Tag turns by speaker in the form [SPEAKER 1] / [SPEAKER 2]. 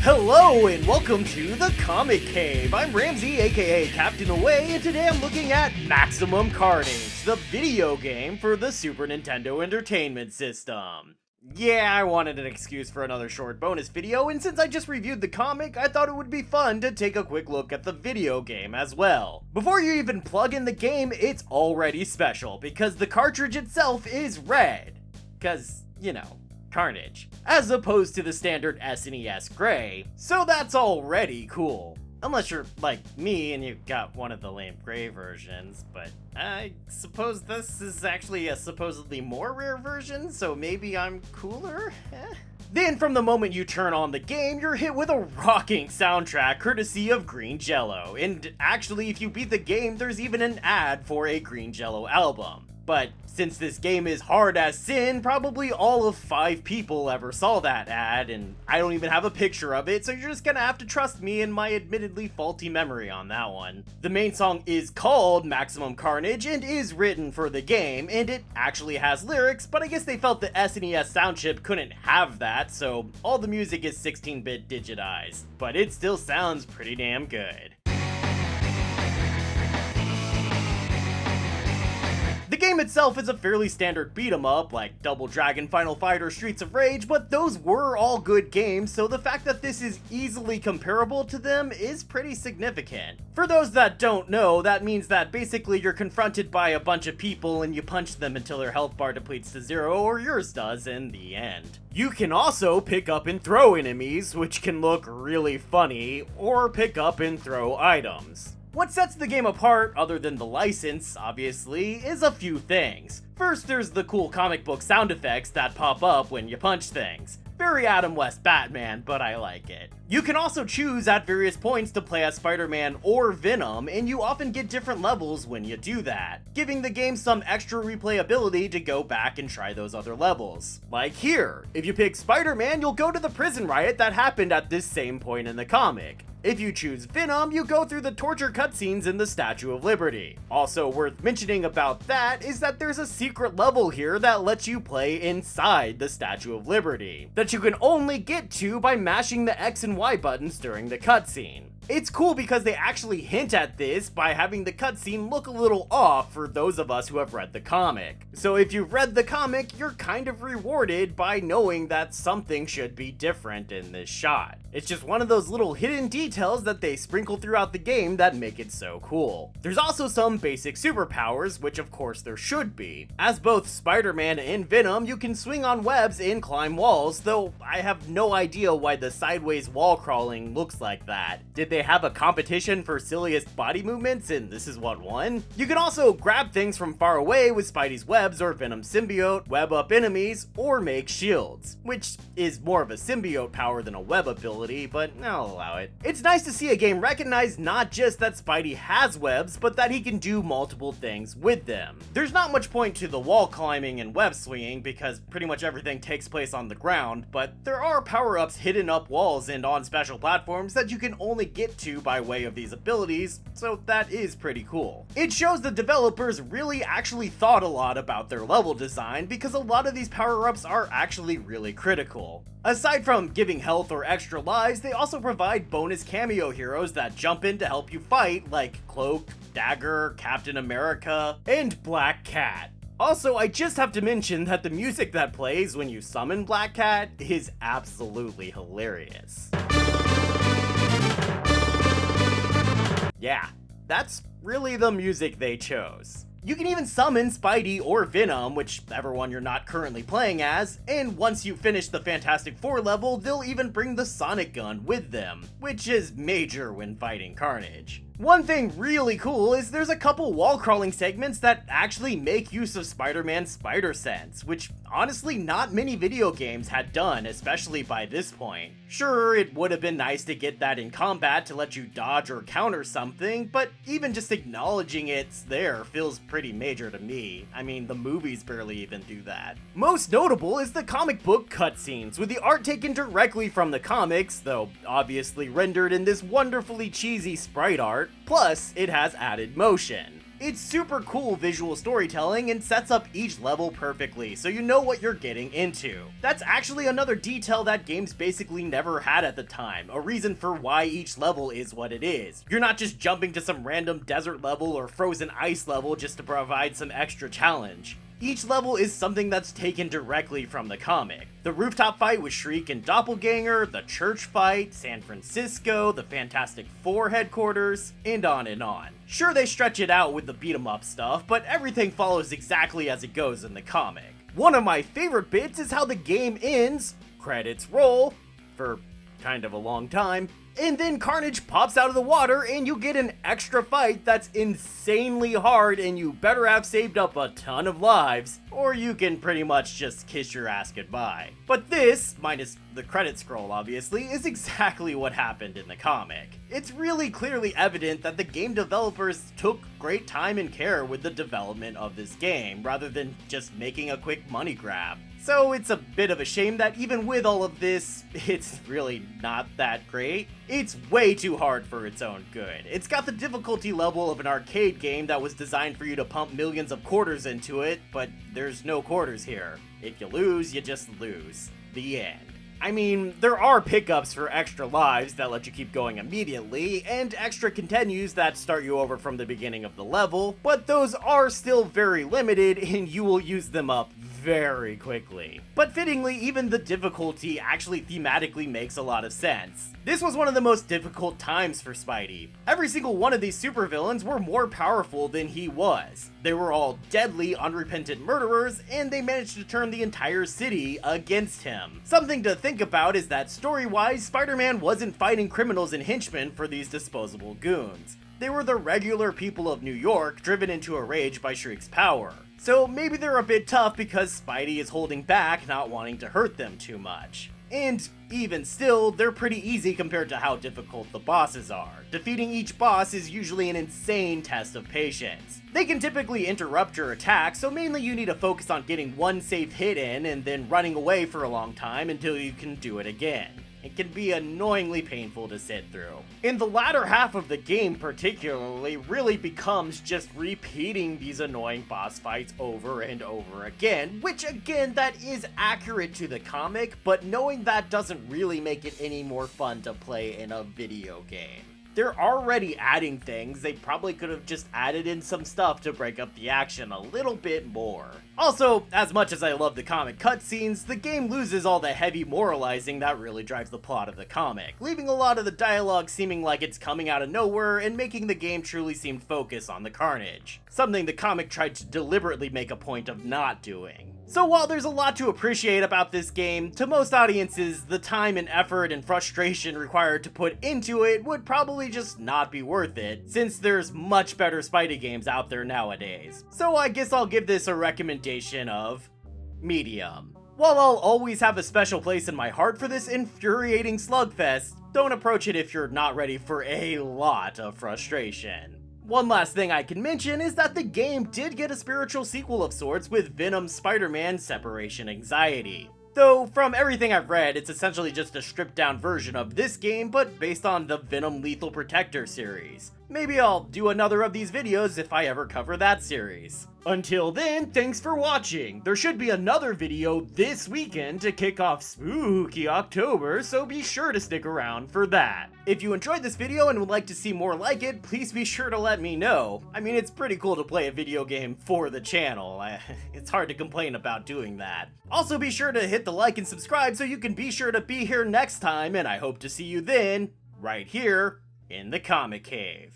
[SPEAKER 1] Hello and welcome to the Comic Cave. I'm Ramsey, aka Captain Away, and today I'm looking at Maximum Carnage, the video game for the Super Nintendo Entertainment System. Yeah, I wanted an excuse for another short bonus video, and since I just reviewed the comic, I thought it would be fun to take a quick look at the video game as well. Before you even plug in the game, it's already special, because the cartridge itself is red. Cause, you know, Carnage, as opposed to the standard SNES gray, so that's already cool. Unless you're like me and you've got one of the lame gray versions, but I suppose this is actually a supposedly more rare version, so maybe I'm cooler? Then from the moment you turn on the game, you're hit with a rocking soundtrack courtesy of Green Jello, and actually if you beat the game, there's even an ad for a Green Jello album. But since this game is hard as sin, probably all of 5 people ever saw that ad, and I don't even have a picture of it, so you're just gonna have to trust me and my admittedly faulty memory on that one. The main song is called Maximum Carnage and is written for the game, and it actually has lyrics, but I guess they felt the SNES sound chip couldn't have that, so all the music is 16-bit digitized. But it still sounds pretty damn good. The game itself is a fairly standard beat-em-up, like Double Dragon, Final Fight, or Streets of Rage, but those were all good games, so the fact that this is easily comparable to them is pretty significant. For those that don't know, that means that basically you're confronted by a bunch of people and you punch them until their health bar depletes to 0, or yours does in the end. You can also pick up and throw enemies, which can look really funny, or pick up and throw items. What sets the game apart, other than the license, obviously, is a few things. First, there's the cool comic book sound effects that pop up when you punch things. Very Adam West Batman, but I like it. You can also choose at various points to play as Spider-Man or Venom, and you often get different levels when you do that, giving the game some extra replayability to go back and try those other levels. Like here, if you pick Spider-Man, you'll go to the prison riot that happened at this same point in the comic. If you choose Venom, you go through the torture cutscenes in the Statue of Liberty. Also worth mentioning about that is that there's a secret level here that lets you play inside the Statue of Liberty, that you can only get to by mashing the X and Y buttons during the cutscene. It's cool because they actually hint at this by having the cutscene look a little off for those of us who have read the comic. So if you've read the comic, you're kind of rewarded by knowing that something should be different in this shot. It's just one of those little hidden details that they sprinkle throughout the game that make it so cool. There's also some basic superpowers, which of course there should be. As both Spider-Man and Venom, you can swing on webs and climb walls, though I have no idea why the sideways wall crawling looks like that. Did they have a competition for silliest body movements and this is what won? You can also grab things from far away with Spidey's webs or Venom's symbiote, web up enemies, or make shields, which is more of a symbiote power than a web ability, but I'll allow it. It's nice to see a game recognize not just that Spidey has webs, but that he can do multiple things with them. There's not much point to the wall climbing and web swinging because pretty much everything takes place on the ground, but there are power-ups hidden up walls and on special platforms that you can only get to by way of these abilities, so that is pretty cool. It shows the developers really actually thought a lot about their level design because a lot of these power-ups are actually really critical. Aside from giving health or extra lives, they also provide bonus cameo heroes that jump in to help you fight, like Cloak, Dagger, Captain America, and Black Cat. Also, I just have to mention that the music that plays when you summon Black Cat is absolutely hilarious. Yeah, that's really the music they chose. You can even summon Spidey or Venom, whichever one you're not currently playing as, and once you finish the Fantastic Four level, they'll even bring the Sonic Gun with them, which is major when fighting Carnage. One thing really cool is there's a couple wall crawling segments that actually make use of Spider-Man's spider sense, which honestly not many video games had done, especially by this point. Sure, it would have been nice to get that in combat to let you dodge or counter something, but even just acknowledging it's there feels pretty major to me. I mean, the movies barely even do that. Most notable is the comic book cutscenes, with the art taken directly from the comics, though obviously rendered in this wonderfully cheesy sprite art. Plus, it has added motion. It's super cool visual storytelling and sets up each level perfectly, so you know what you're getting into. That's actually another detail that games basically never had at the time, a reason for why each level is what it is. You're not just jumping to some random desert level or frozen ice level just to provide some extra challenge. Each level is something that's taken directly from the comic. The rooftop fight with Shriek and Doppelganger, the church fight, San Francisco, the Fantastic Four headquarters, and on and on. Sure, they stretch it out with the beat-em-up stuff, but everything follows exactly as it goes in the comic. One of my favorite bits is how the game ends, credits roll, for kind of a long time, and then Carnage pops out of the water and you get an extra fight that's insanely hard and you better have saved up a ton of lives, or you can pretty much just kiss your ass goodbye. But this, minus the credit scroll obviously, is exactly what happened in the comic. It's really clearly evident that the game developers took great time and care with the development of this game, rather than just making a quick money grab. So it's a bit of a shame that even with all of this, it's really not that great. It's way too hard for its own good. It's got the difficulty level of an arcade game that was designed for you to pump millions of quarters into it, but there's no quarters here. If you lose, you just lose. The end. I mean, there are pickups for extra lives that let you keep going immediately, and extra continues that start you over from the beginning of the level, but those are still very limited and you will use them up very quickly. But fittingly, even the difficulty actually thematically makes a lot of sense. This was one of the most difficult times for Spidey. Every single one of these supervillains were more powerful than he was. They were all deadly, unrepentant murderers, and they managed to turn the entire city against him. Something to think about is that story-wise, Spider-Man wasn't fighting criminals and henchmen for these disposable goons. They were the regular people of New York, driven into a rage by Shriek's power. So maybe they're a bit tough because Spidey is holding back, not wanting to hurt them too much. And even still, they're pretty easy compared to how difficult the bosses are. Defeating each boss is usually an insane test of patience. They can typically interrupt your attack, so mainly you need to focus on getting one safe hit in and then running away for a long time until you can do it again. It can be annoyingly painful to sit through. In the latter half of the game particularly really becomes just repeating these annoying boss fights over and over again, which again, that is accurate to the comic, but knowing that doesn't really make it any more fun to play in a video game. They're already adding things, they probably could have just added in some stuff to break up the action a little bit more. Also, as much as I love the comic cutscenes, the game loses all the heavy moralizing that really drives the plot of the comic, leaving a lot of the dialogue seeming like it's coming out of nowhere and making the game truly seem focused on the carnage. Something the comic tried to deliberately make a point of not doing. So while there's a lot to appreciate about this game, to most audiences, the time and effort and frustration required to put into it would probably just not be worth it, since there's much better Spidey games out there nowadays. So I guess I'll give this a recommendation of medium. While I'll always have a special place in my heart for this infuriating slugfest, don't approach it if you're not ready for a lot of frustration. One last thing I can mention is that the game did get a spiritual sequel of sorts with Venom's Spider-Man Separation Anxiety. Though, from everything I've read, it's essentially just a stripped down version of this game, but based on the Venom Lethal Protector series. Maybe I'll do another of these videos if I ever cover that series. Until then, thanks for watching! There should be another video this weekend to kick off Spooky October, so be sure to stick around for that. If you enjoyed this video and would like to see more like it, please be sure to let me know. I mean, it's pretty cool to play a video game for the channel. It's hard to complain about doing that. Also be sure to hit the like and subscribe so you can be sure to be here next time, and I hope to see you then, right here, in the Comic Cave.